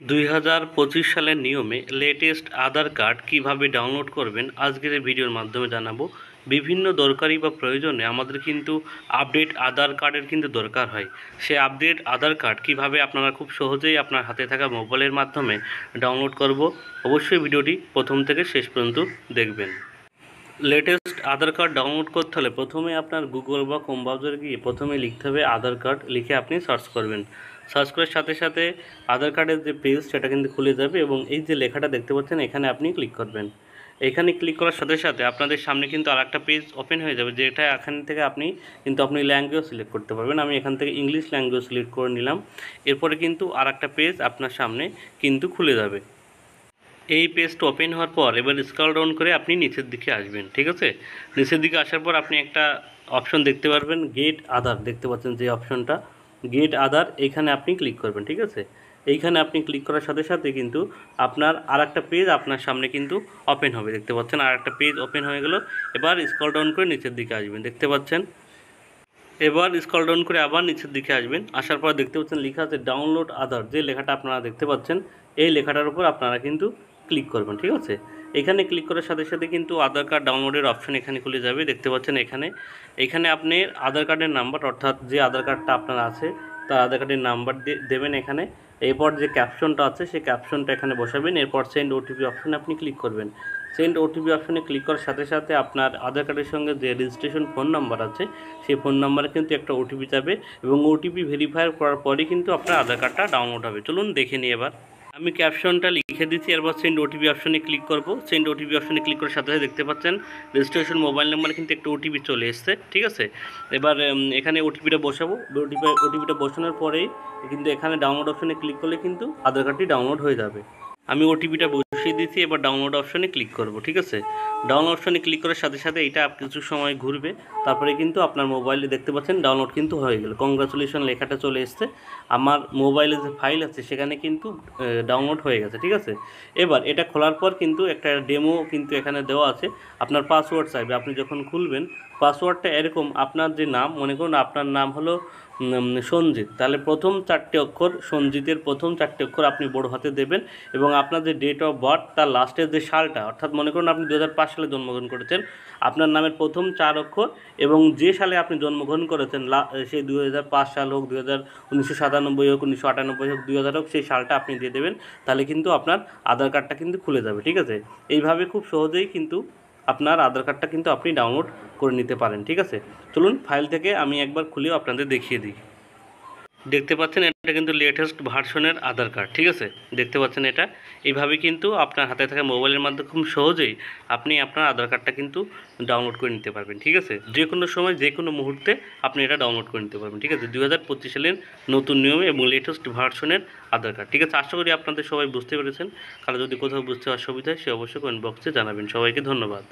2025 সালের নিয়মে লেটেস্ট আধার কার্ড কিভাবে ডাউনলোড করবেন আজকের এই ভিডিওর মাধ্যমে জানাবো। বিভিন্ন দরকারি বা প্রয়োজনে আমাদের কিন্তু আপডেট আধার কার্ডের কিন্তু দরকার হয়। সে আপডেট আধার কার্ড কিভাবে আপনারা খুব সহজেই আপনার হাতে থাকা মোবাইলের মাধ্যমে ডাউনলোড করব, অবশ্যই ভিডিওটি প্রথম থেকে শেষ পর্যন্ত দেখবেন। লেটেস্ট আধার কার্ড ডাউনলোড করতে হলে প্রথমে আপনার গুগল বা ক্রোম ব্রাউজারে গিয়ে প্রথমে লিখতে হবে আধার কার্ড, লিখে আপনি সার্চ করবেন। সার্চ করার সাথে সাথে আধার কার্ডের যে পেজ সেটা কিন্তু খুলে যাবে এবং এই যে লেখাটা দেখতে পাচ্ছেন এখানে আপনি ক্লিক করবেন। এখানে ক্লিক করার সাথে সাথে আপনাদের সামনে কিন্তু আরেকটা পেজ ওপেন হয়ে যাবে, যেটা এখান থেকে আপনি ল্যাঙ্গুয়েজ সিলেক্ট করতে পারবেন। আমি এখান থেকে ইংলিশ ল্যাঙ্গুয়েজ সিলেক্ট করে নিলাম। এরপরে কিন্তু আরেকটা পেজ আপনার সামনে কিন্তু খুলে যাবে। এই পেজটা ওপেন হওয়ার পর এবার স্ক্রল ডাউন করে আপনি নিচের দিকে আসবেন, ঠিক আছে। নিচের দিকে আসার পর আপনি একটা অপশন দেখতে পারবেন, গেট আধার, দেখতে পাচ্ছেন যে অপশনটা গেট আধার, এইখানে আপনি ক্লিক করবেন, ঠিক আছে। এইখানে আপনি ক্লিক করার সাথে সাথে কিন্তু আপনার আরেকটা পেজ আপনার সামনে কিন্তু ওপেন হবে, দেখতে পাচ্ছেন আরেকটা পেজ ওপেন হয়ে গেল। এবার স্ক্রল ডাউন করে নিচের দিকে আসবেন, দেখতে পাচ্ছেন। এবার স্ক্রল ডাউন করে আবার নিচের দিকে আসবেন, আসার পর দেখতে পাচ্ছেন লেখা আছে ডাউনলোড আধার, যে লেখাটা আপনারা দেখতে পাচ্ছেন এই লেখাটার উপর আপনারা কিন্তু ক্লিক করবেন, ঠিক আছে। এখানে ক্লিক করার সাথে সাথে কিন্তু আধার কার্ড ডাউনলোডের অপশন এখানে খুলে যাবে, দেখতে পাচ্ছেন। এখানে আপনি আধার কার্ডের নাম্বার, অর্থাৎ যে আধার কার্ডটা আপনার আছে তার আধার কার্ডের নাম্বার দেবেন এখানে। এরপর যে ক্যাপশনটা আছে সেই ক্যাপশনটা এখানে বসাবেন। এরপর সেন্ড ওটিপি অপশনে আপনি ক্লিক করবেন। সেন্ড ওটিপি অপশনে ক্লিক করার সাথে সাথে আপনার আধার কার্ডের সঙ্গে যে রেজিস্ট্রেশন ফোন নাম্বার আছে সেই ফোন নাম্বারে কিন্তু একটা ওটিপি যাবে এবং ওটিপি ভেরিফাই করার পরেই কিন্তু আপনার আধার কার্ডটা ডাউনলোড হবে। চলুন দেখে নিই। এবার আমি ক্যাপশনটা লিখে দিচ্ছি, এরপর সেন্ড ওটিপি অপশনে ক্লিক করব। সেন্ড ওটিপি অপশনে ক্লিক করার সাথে সাথে দেখতে পাচ্ছেন রেজিস্ট্রেশন মোবাইল নাম্বারে কিন্তু একটা ওটিপি চলে এসছে, ঠিক আছে। এবার এখানে ওটিপিটা বসাবো। ওটিপিটা বসানোর পরেই কিন্তু এখানে ডাউনলোড অপশনে ক্লিক করলে কিন্তু আধার কার্ডটি ডাউনলোড হয়ে যাবে। আমি ওটিপিটা বসিয়ে দিচ্ছি, এবার ডাউনলোড অপশনে ক্লিক করব, ঠিক আছে। ডাউনলোড অপশনে ক্লিক করার সাথে সাথে এটা কিছু সময় ঘুরবে, তারপরে কিন্তু আপনার মোবাইলে দেখতে পাচ্ছেন ডাউনলোড কিন্তু হয়ে গেল। কংগ্রাচুলেশন লেখাটা চলে এসছে, আমার মোবাইলে যে ফাইল আছে সেখানে কিন্তু ডাউনলোড হয়ে গেছে, ঠিক আছে। এবার এটা খোলার পর কিন্তু একটা ডেমো কিন্তু এখানে দেওয়া আছে। আপনার পাসওয়ার্ড চাইবে, আপনি যখন খুলবেন পাসওয়ার্ডটা এরকম, আপনার যে নাম, মনে করুন আপনার নাম হলো সঞ্জিত, তাহলে প্রথম 4টে অক্ষর, সঞ্জিতের প্রথম 4টে অক্ষর আপনি বড় হাতে দেবেন এবং আপনার যে ডেট অফ বার্থ তার লাস্টের যে সালটা, অর্থাৎ মনে করুন আপনি 2005 সালে জন্মগ্রহণ করেছেন, আপনার নামের প্রথম 4 অক্ষর এবং যে সালে আপনি জন্মগ্রহণ করেছেন সেই 2005 সাল হোক, 1997 হোক, 1998 হোক, 2000 হোক, সেই সালটা আপনি দিয়ে দেবেন। তাহলে কিন্তু আপনার আধার কার্ডটা কিন্তু খুলে যাবে, ঠিক আছে। এইভাবে খুব সহজেই কিন্তু আপনার আধার কার্ডটা কিন্তু আপনি ডাউনলোড করে নিতে পারেন, ঠিক আছে। চলুন ফাইল থেকে আমি একবার খুলেও আপনাদের দেখিয়ে দিই। দেখতে পাচ্ছেন এটা কিন্তু লেটেস্ট ভার্সনের আধার কার্ড, ঠিক আছে। দেখতে পাচ্ছেন এটা এইভাবে কিন্তু আপনার হাতে থাকা মোবাইলের মাধ্যমে খুব সহজেই আপনি আপনার আধার কার্ডটা কিন্তু ডাউনলোড করে নিতে পারবেন, ঠিক আছে। যে কোনো সময় যে কোনো মুহূর্তে আপনি এটা ডাউনলোড করে নিতে পারবেন, ঠিক আছে। 2025 সালের নতুন নিয়মে এবং লেটেস্ট ভার্সনের আধার কার্ড, ঠিক আছে। আশা করি আপনাদের সবাই বুঝতে পেরেছেন। কারণ যদি কোথাও বুঝতে অসুবিধা হয় সে অবশ্যই কমেন্ট বক্সে জানাবেন। সবাইকে ধন্যবাদ।